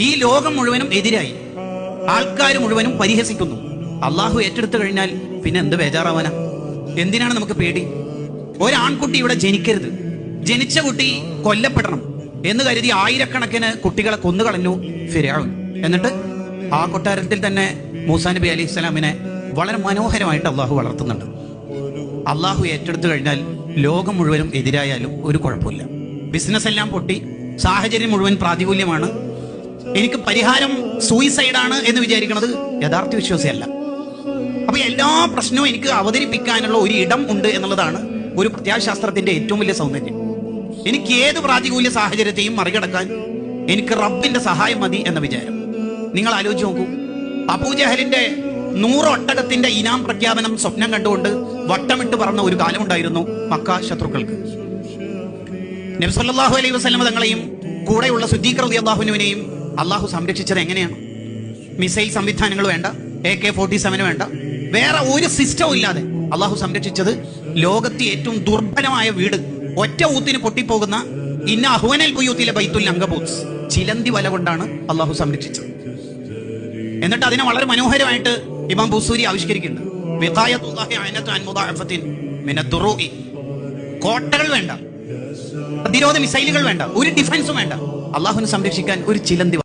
ഈ ലോകം മുഴുവനും എതിരായി, ആൾക്കാർ മുഴുവനും പരിഹസിക്കുന്നു. അള്ളാഹു ഏറ്റെടുത്തു കഴിഞ്ഞാൽ പിന്നെ എന്ത് ബേജാറാവാനാ? എന്തിനാണ് നമുക്ക് പേടി? ഒരാൺകുട്ടി ഇവിടെ ജനിക്കരുത്, ജനിച്ച കുട്ടി കൊല്ലപ്പെടണം എന്ന് കരുതി ആയിരക്കണക്കിന് കുട്ടികളെ കൊന്നുകളഞ്ഞു ഫിർഔൻ. എന്നിട്ട് ആ കൊട്ടാരത്തിൽ തന്നെ മൂസാ നബി അലൈഹി സ്വലാമിനെ വളരെ മനോഹരമായിട്ട് അള്ളാഹു വളർത്തുന്നുണ്ട്. അള്ളാഹു ഏറ്റെടുത്തു കഴിഞ്ഞാൽ ലോകം മുഴുവനും എതിരായാലും ഒരു കുഴപ്പമില്ല. ബിസിനസ് എല്ലാം പൊട്ടി, സാഹചര്യം മുഴുവൻ പ്രാതികൂല്യമാണ്, എനിക്ക് പരിഹാരം സൂയിസൈഡാണ് എന്ന് വിചാരിക്കുന്നത് യഥാർത്ഥ വിശ്വാസിയല്ല. അപ്പൊ എല്ലാ പ്രശ്നവും എനിക്ക് അവതരിപ്പിക്കാനുള്ള ഒരു ഇടം ഉണ്ട് എന്നുള്ളതാണ് ഒരു പ്രത്യാശാസ്ത്രത്തിന്റെ ഏറ്റവും വലിയ സൗന്ദര്യം. എനിക്ക് ഏത് പ്രാതികൂല്യ സാഹചര്യത്തെയും മറികടക്കാൻ എനിക്ക് റബ്ബിന്റെ സഹായം മതി എന്ന വിചാരം. നിങ്ങൾ ആലോചിച്ച് നോക്കൂ, അബൂജഹലിന്റെ 100 ഒട്ടകത്തിന്റെ ഇനാം പ്രഖ്യാപനം സ്വപ്നം കണ്ടുകൊണ്ട് വട്ടമിട്ട് പറഞ്ഞ ഒരു കാലമുണ്ടായിരുന്നു മക്ക ശത്രുക്കൾക്ക്. നബി സല്ലല്ലാഹു അലൈഹി വസല്ലം തങ്ങളെയും കൂടെയുള്ള സിദ്ദീഖ് റളിയല്ലാഹു അൻഹുവിനെയും അള്ളാഹു സംരക്ഷിച്ചത് എങ്ങനെയാണ്? മിസൈൽ സംവിധാനങ്ങൾ വേണ്ട, AK-47 വേണ്ട, വേറെ ഒരു സിസ്റ്റവും ഇല്ലാതെ അള്ളാഹു സംരക്ഷിച്ചത് ലോകത്തെ ഏറ്റവും ദുർബലമായ വീട്, ഒറ്റ ഊത്തിന് പൊട്ടിപ്പോകുന്ന ഇന്ന അഹ്വനൽ ബുയൂത്തിലെ ബൈത്തുൽ അങ്കബൂത്ത്, ചിലന്തി വല കൊണ്ടാണ് അള്ളാഹു സംരക്ഷിച്ചത്. എന്നിട്ട് അതിനെ വളരെ മനോഹരമായിട്ട് ഇമാം ബുസൂരി ആവിഷ്കരിക്കുന്നുണ്ട്. കോട്ടകൾ വേണ്ട, പ്രതിരോധ മിസൈലുകൾ വേണ്ട, ഒരു ഡിഫൻസും വേണ്ട, അള്ളാഹുവിനെ സംരക്ഷിക്കാൻ ഒരു ചിലന്തി